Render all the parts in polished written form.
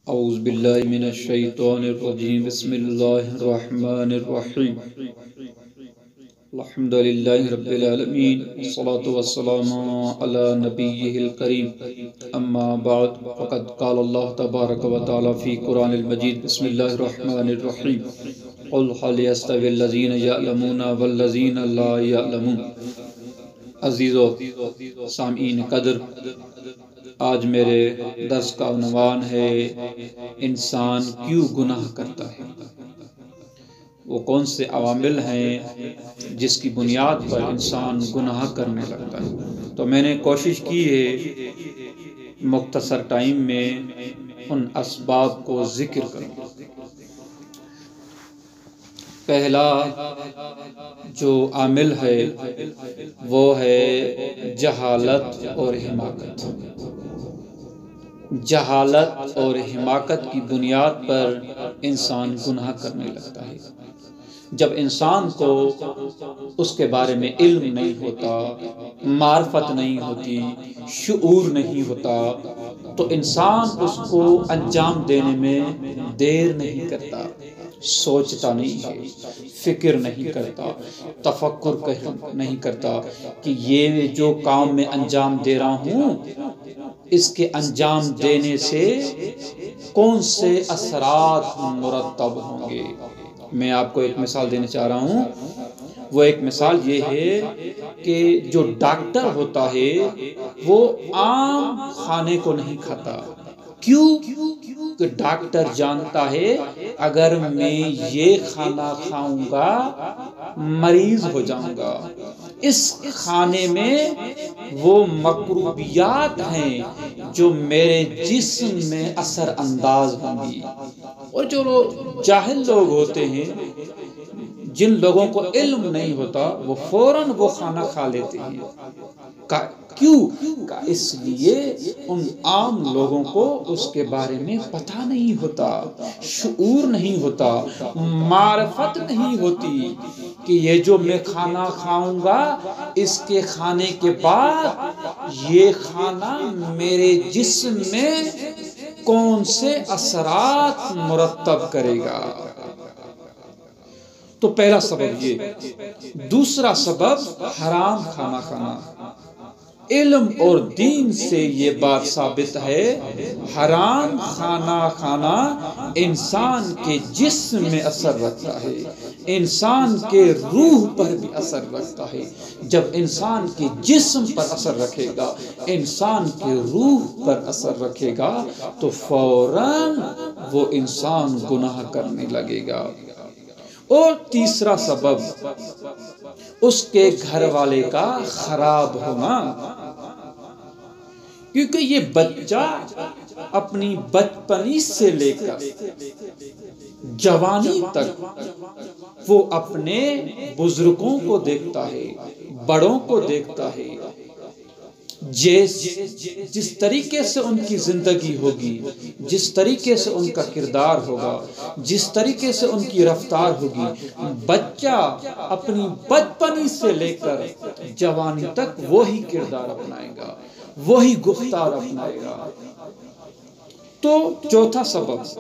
اعوذ باللہ من الشیطان الرجیم بسم اللہ الرحمن الرحیم الحمدللہ رب العالمین والصلاة والسلام علی نبیہ الکریم اما بعد فقد قال اللہ تبارک و تعالی فی قرآن المجید بسم اللہ الرحمن الرحیم قل هل يستوي الذین یعلمون والذین لا یعلمون۔ عزیز و سامعین قدر، آج میرے درس کا عنوان ہے انسان کیوں گناہ کرتا ہے، وہ کون سے عوامل ہیں جس کی بنیاد پر انسان گناہ کرنے لگتا ہے۔ تو میں نے کوشش کی ہے مختصر ٹائم میں ان اسباب کو ذکر کروں۔ پہلا جو عامل ہے وہ ہے جہالت اور حماقت۔ جہالت اور حماقت کی بنیاد پر انسان گناہ کرنے لگتا ہے۔ جب انسان کو اس کے بارے میں علم نہیں ہوتا، معرفت نہیں ہوتی، شعور نہیں ہوتا، تو انسان اس کو انجام دینے میں دیر نہیں کرتا، سوچتا نہیں ہے، فکر نہیں کرتا، تفکر نہیں کرتا کہ یہ جو کام میں انجام دے رہا ہوں اس کے انجام دینے سے کون سے اثرات مرتب ہوں گے۔ میں آپ کو ایک مثال دینا چاہ رہا ہوں۔ وہ ایک مثال یہ ہے کہ جو ڈاکٹر ہوتا ہے وہ عام کھانے کو نہیں کھاتا۔ کیوں؟ کہ ڈاکٹر جانتا ہے اگر میں یہ کھانا کھاؤں گا مریض ہو جاؤں گا، اس کھانے میں وہ مکروبیات ہیں جو میرے جسم میں اثر انداز ہوں گی۔ اور جو جاہل لوگ ہوتے ہیں، جن لوگوں کو علم نہیں ہوتا، وہ فوراً وہ کھانا کھا لیتے ہیں۔ کیوں؟ اس لیے ان عام لوگوں کو اس کے بارے میں پتہ نہیں ہوتا، شعور نہیں ہوتا، معرفت نہیں ہوتی کہ یہ جو میں کھانا کھاؤں گا اس کے کھانے کے بعد یہ کھانا میرے جسم میں کون سے اثرات مرتب کرے گا۔ تو پہلا سبب یہ۔ دوسرا سبب حرام کھانا کھانا۔ علم اور دین سے یہ بات ثابت ہے، حرام کھانا کھانا انسان کے جسم میں اثر رکھتا ہے، انسان کے روح پر بھی اثر رکھتا ہے۔ جب انسان کے جسم پر اثر رکھے گا، انسان کے روح پر اثر رکھے گا تو فوراً وہ انسان گناہ کرنے لگے گا۔ اور تیسرا سبب اس کے گھر والے کا خراب ہونا، کیونکہ یہ بچہ اپنی بچپنی سے لے کر جوانی تک وہ اپنے بزرگوں کو دیکھتا ہے، بڑوں کو دیکھتا ہے، جس طریقے سے ان کی زندگی ہوگی، جس طریقے سے ان کا کردار ہوگا، جس طریقے سے ان کی رفتار ہوگی، بچہ اپنی بچپنی سے لے کر جوانی تک وہی کردار اپنائے گا، وہی گفتار اپنائے گا۔ تو چوتھا سبب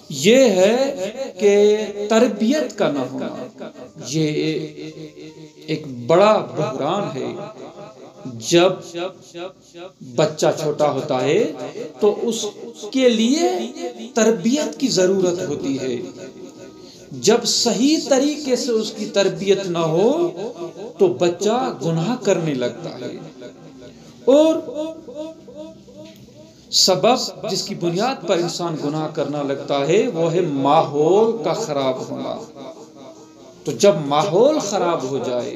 یہ ہے کہ تربیت کا نہ ہونا۔ یہ ایک بڑا بحران ہے۔ جب بچہ چھوٹا ہوتا ہے تو اس کے لیے تربیت کی ضرورت ہوتی ہے۔ جب صحیح طریقے سے اس کی تربیت نہ ہو تو بچہ گناہ کرنے لگتا ہے۔ اور سبب جس کی بنیاد پر انسان گناہ کرنا لگتا ہے وہ ہے ماحول کا خراب ہونا۔ تو جب ماحول خراب ہو جائے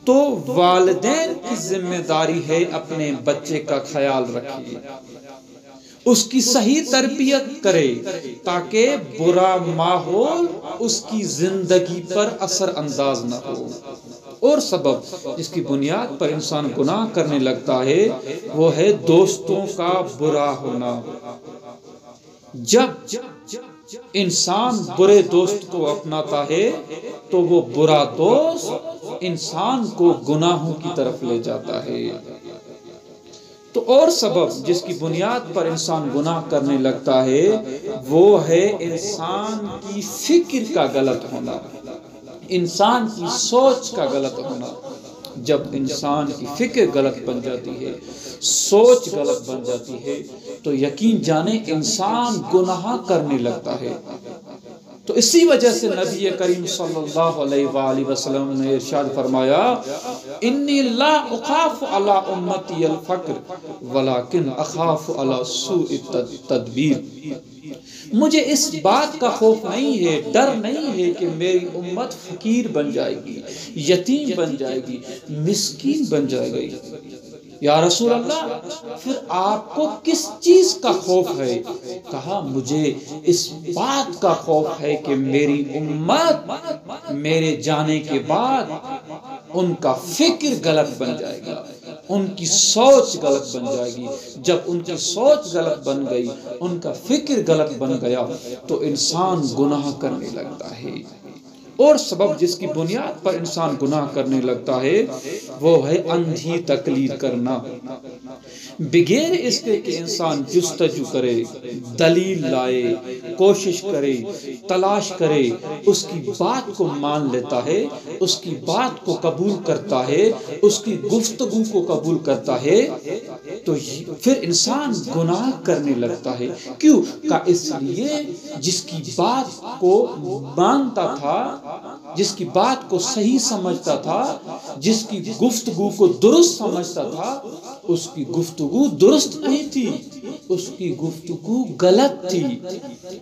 تو والدین کی ذمہ داری ہے اپنے بچے کا خیال رکھے، اس کی صحیح تربیت کرے تاکہ برا ماحول اس کی زندگی پر اثر انداز نہ ہو۔ اور سبب جس کی بنیاد پر انسان گناہ کرنے لگتا ہے وہ ہے دوستوں کا برا ہونا۔ جب انسان برے دوست کو اپناتا ہے تو وہ برا دوست انسان کو گناہوں کی طرف لے جاتا ہے۔ تو اور سبب جس کی بنیاد پر انسان گناہ کرنے لگتا ہے وہ ہے انسان کی فکر کا غلط ہونا، انسان کی سوچ کا غلط ہونا۔ جب انسان کی فکر غلط بن جاتی ہے، سوچ غلط بن جاتی ہے، تو یقین جانے انسان گناہ کرنے لگتا ہے۔ تو اسی وجہ سے نبی کریم صلی اللہ علیہ وآلہ وسلم نے ارشاد فرمایا، انی لا اخاف علی امتی الفقر ولکن اخاف علی سوء التدبیر۔ مجھے اس بات کا خوف نہیں ہے، ڈر نہیں ہے کہ میری امت فقیر بن جائے گی، یتیم بن جائے گی، مسکین بن جائے گی۔ یا رسول اللہ، پھر آپ کو کس چیز کا خوف ہے؟ کہا مجھے اس بات کا خوف ہے کہ میری امت میرے جانے کے بعد ان کا فکر غلط بن جائے گا، ان کی سوچ غلط بن جائے گی۔ جب ان کی سوچ غلط بن گئی، ان کا فکر غلط بن گیا، تو انسان گناہ کرنے لگتا ہے۔ اور سبب جس کی بنیاد پر انسان گناہ کرنے لگتا ہے وہ ہے اندھی تقلید کرنا، بغیر اس کے کہ انسان جستجو کرے، دلیل لائے، کوشش کرے، تلاش کرے، اس کی بات کو مان لیتا ہے، اس کی بات کو قبول کرتا ہے، اس کی گفتگو کو قبول کرتا ہے، تو پھر انسان گناہ کرنے لگتا ہے۔ کیوں؟ کہ اس لیے جس کی بات کو مانتا تھا، جس کی بات کو صحیح سمجھتا تھا، جس کی گفتگو کو درست سمجھتا تھا، اس کی گفتگو درست نہیں تھی، اس کی گفتگو غلط تھی۔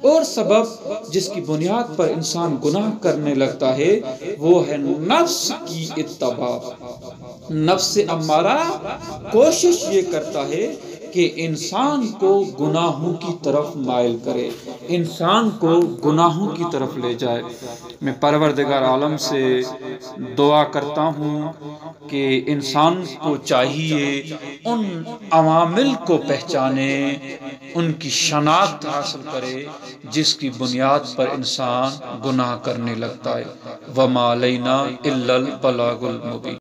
اور سبب جس کی بنیاد پر انسان گناہ کرنے لگتا ہے وہ ہے نفس کی اتباع۔ نفس امارہ کوشش یہ کرتا ہے کہ انسان کو گناہوں کی طرف مائل کرے، انسان کو گناہوں کی طرف لے جائے۔ میں پروردگار عالم سے دعا کرتا ہوں کہ انسان کو چاہیے ان عوامل کو پہچانے، ان کی شناخت حاصل کرے جس کی بنیاد پر انسان گناہ کرنے لگتا ہے۔ وَمَا عَلَيْنَا إِلَّا الْبَلَاغُ الْمُبِينُ۔